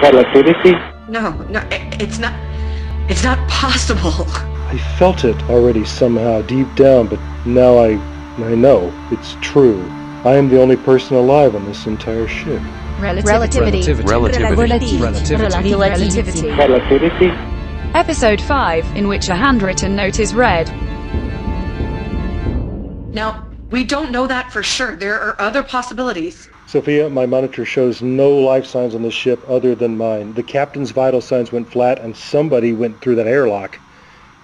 Relativity? No, it's not possible. I felt it already somehow deep down, but now I know it's true. I am the only person alive on this entire ship. Relativity. Relativity? Episode 5, in which a handwritten note is read. Now, we don't know that for sure. There are other possibilities. Sophia, my monitor shows no life signs on the ship other than mine. The captain's vital signs went flat and somebody went through that airlock.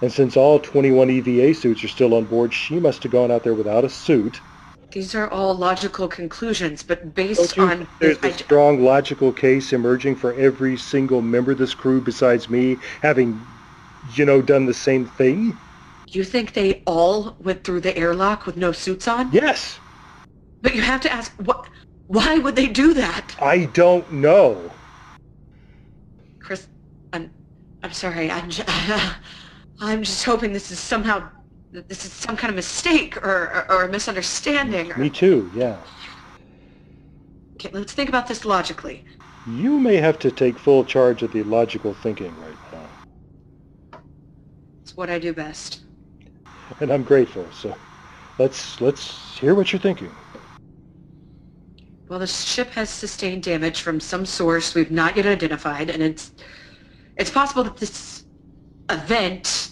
And since all 21 EVA suits are still on board, she must have gone out there without a suit. These are all logical conclusions, but based on... There's a strong logical case emerging for every single member of this crew besides me having, done the same thing? You think they all went through the airlock with no suits on? Yes. But you have to ask, why would they do that? I don't know. Chris, I'm sorry. I'm just hoping this is some kind of mistake or a misunderstanding. Me too, yeah. Okay, let's think about this logically. You may have to take full charge of the logical thinking right now. It's what I do best. And I'm grateful, so let's hear what you're thinking. Well, the ship has sustained damage from some source we've not yet identified, and it's possible that this event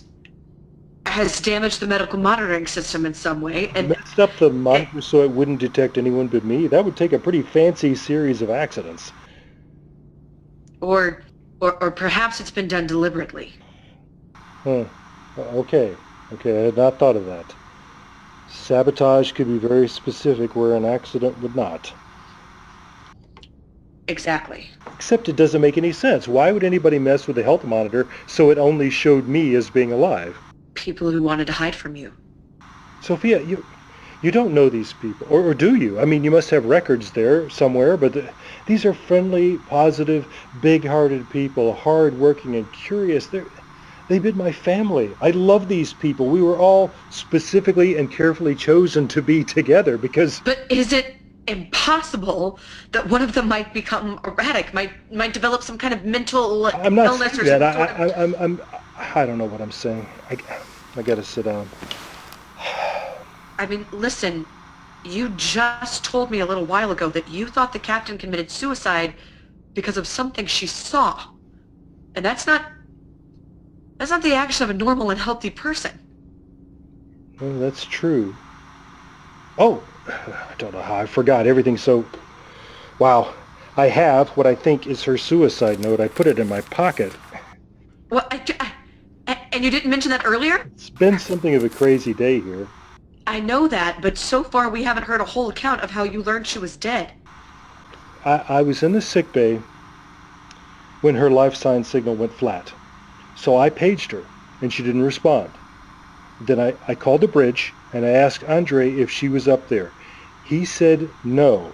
has damaged the medical monitoring system in some way. And messed up the monitor so it wouldn't detect anyone but me? That would take a pretty fancy series of accidents. Or perhaps it's been done deliberately. Okay, I had not thought of that. Sabotage could be very specific where an accident would not. Exactly. Except it doesn't make any sense. Why would anybody mess with the health monitor so it only showed me as being alive? People who wanted to hide from you. Sophia, you don't know these people, or do you? I mean, you must have records there somewhere, but these are friendly, positive, big-hearted people, hard-working and curious. They've been my family. I love these people. We were all specifically and carefully chosen to be together because... But is it impossible that one of them might become erratic, might develop some kind of mental I'm not illness saying or that. something? I don't know what I'm saying. I gotta sit down. I mean, listen, you just told me a little while ago that you thought the captain committed suicide because of something she saw. And that's not the action of a normal and healthy person. Well, that's true. Oh, I don't know how I forgot everything so... Wow, I have what I think is her suicide note. I put it in my pocket. Well, and you didn't mention that earlier? It's been something of a crazy day here. I know that, but so far we haven't heard a whole account of how you learned she was dead. I was in the sick bay when her life sign signal went flat. So I paged her, and she didn't respond. Then I called the bridge, and I asked Andre if she was up there. He said no,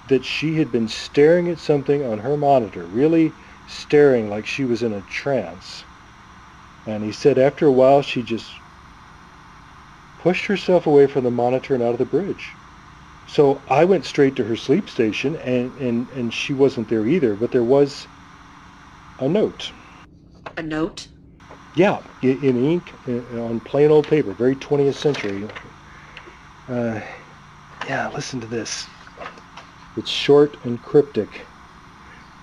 that she had been staring at something on her monitor, really staring like she was in a trance. And he said after a while she just pushed herself away from the monitor and out of the bridge. So I went straight to her sleep station, and she wasn't there either, but there was a note. A note? Yeah, in ink, on plain old paper, very 20th century. Yeah, listen to this. It's short and cryptic.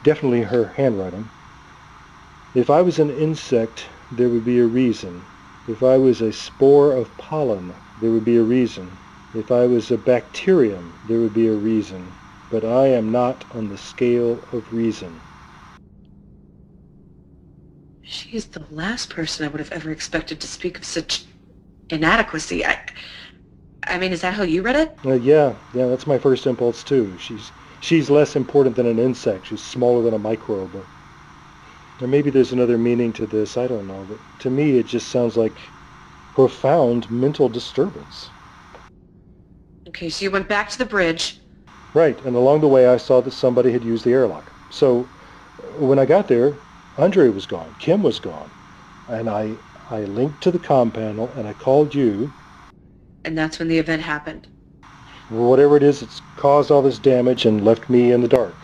Definitely her handwriting. If I was an insect, there would be a reason. If I was a spore of pollen, there would be a reason. If I was a bacterium, there would be a reason. But I am not on the scale of reason. She is the last person I would have ever expected to speak of such inadequacy. I mean, is that how you read it? Yeah, that's my first impulse too. She's less important than an insect. She's smaller than a microbe. Or maybe there's another meaning to this, I don't know. But to me, it just sounds like profound mental disturbance. Okay, so you went back to the bridge. Right, and along the way I saw that somebody had used the airlock. So when I got there, Andre was gone, Kim was gone, and I linked to the comm panel and I called you. And that's when the event happened. Whatever it is, it's caused all this damage and left me in the dark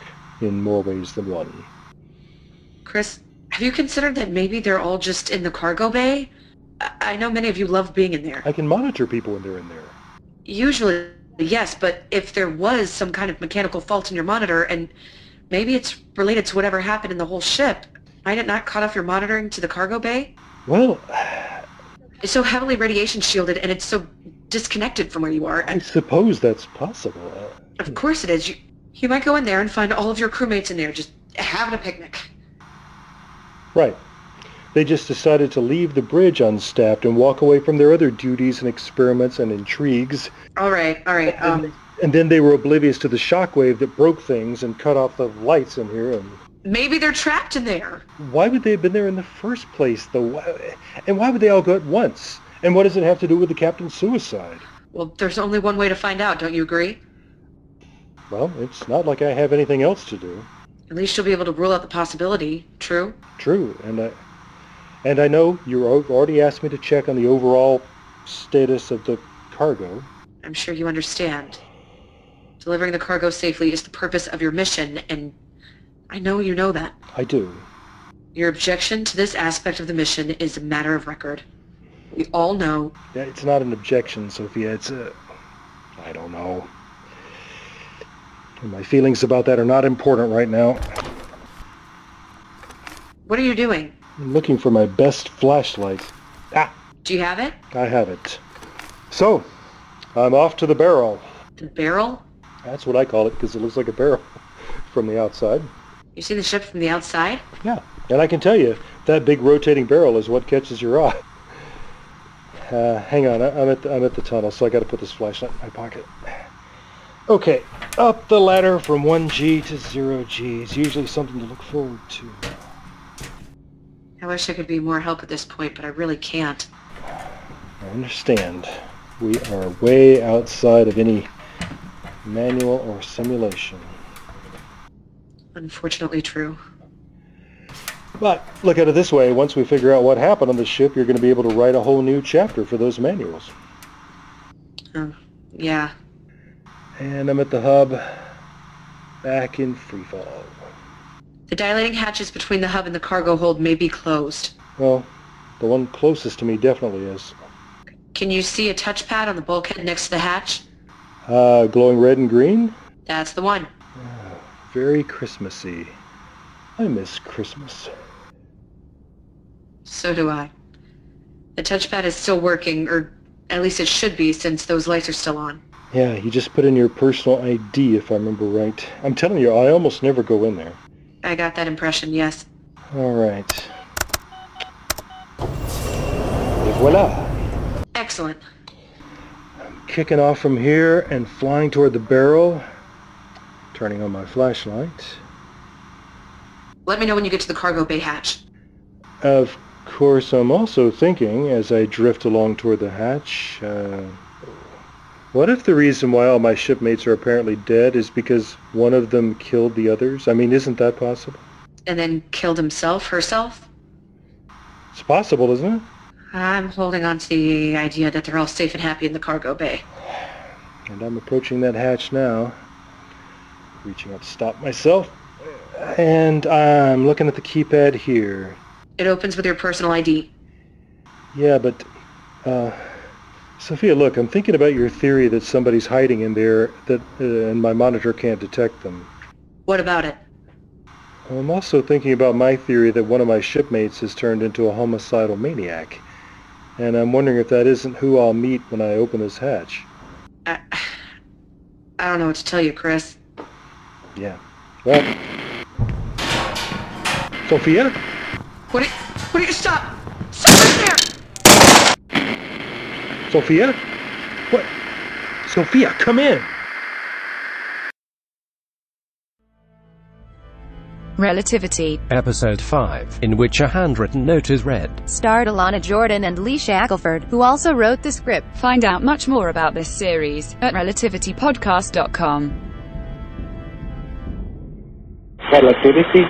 in more ways than one. Chris, have you considered that maybe they're all just in the cargo bay? I know many of you love being in there. I can monitor people when they're in there. Usually, yes, but if there was some kind of mechanical fault in your monitor, and maybe it's related to whatever happened in the whole ship, might it not cut off your monitoring to the cargo bay? Well, It's so heavily radiation shielded, and it's so disconnected from where you are. I And suppose that's possible. of course it is. You might go in there and find all of your crewmates in there just having a picnic. Right. They just decided to leave the bridge unstaffed and walk away from their other duties and experiments and intrigues. All right. And then they were oblivious to the shockwave that broke things and cut off the lights in here. And Maybe they're trapped in there. why would they have been there in the first place, though? And why would they all go at once? And what does it have to do with the captain's suicide? Well, there's only one way to find out, don't you agree? Well, it's not like I have anything else to do. At least you'll be able to rule out the possibility, true? True, and I know you already asked me to check on the overall status of the cargo. I'm sure you understand. Delivering the cargo safely is the purpose of your mission, and I know you know that. I do. Your objection to this aspect of the mission is a matter of record. We all know. Yeah, it's not an objection, Sophia. It's I don't know. My feelings about that are not important right now. What are you doing? I'm looking for my best flashlight. Ah, Do you have it? I have it. So, I'm off to the barrel. The barrel? That's what I call it because it looks like a barrel from the outside. You see the ship from the outside? Yeah, and I can tell you, that big rotating barrel is what catches your eye. Hang on, I'm at the tunnel, so I got to put this flashlight in my pocket. Okay, up the ladder from 1G to 0G is usually something to look forward to. I wish I could be more help at this point, but I really can't. I understand. We are way outside of any manual or simulation. Unfortunately true. But look at it this way, once we figure out what happened on the ship, you're going to be able to write a whole new chapter for those manuals. Oh, yeah. And I'm at the hub, back in freefall. The dilating hatches between the hub and the cargo hold may be closed. Well, the one closest to me definitely is. Can you see a touchpad on the bulkhead next to the hatch? Glowing red and green? That's the one. Very Christmassy. I miss Christmas. So do I. The touchpad is still working, or at least it should be since those lights are still on. Yeah, you just put in your personal ID if I remember right. I'm telling you, I almost never go in there. I got that impression, yes. All right. Et voila. Excellent. I'm kicking off from here and flying toward the barrel, turning on my flashlight. Let me know when you get to the cargo bay hatch. Of course, I'm also thinking, as I drift along toward the hatch, what if the reason why all my shipmates are apparently dead is because one of them killed the others? I mean, isn't that possible? And then killed himself, herself? It's possible, isn't it? I'm holding on to the idea that they're all safe and happy in the cargo bay. And I'm approaching that hatch now, reaching out to stop myself. And I'm looking at the keypad here. It opens with your personal ID. Yeah, but, Sophia, look, I'm thinking about your theory that somebody's hiding in there that and my monitor can't detect them. What about it? I'm also thinking about my theory that one of my shipmates has turned into a homicidal maniac. And I'm wondering if that isn't who I'll meet when I open this hatch. I don't know what to tell you, Chris. Yeah. Well, Sophia? What do you stop? Stop right there! Sophia? What? Sophia, come in! Relativity. Episode 5, in which a handwritten note is read. Starred Alana Jordan and Lee Shackelford, who also wrote the script. Find out much more about this series at relativitypodcast.com. Relativity.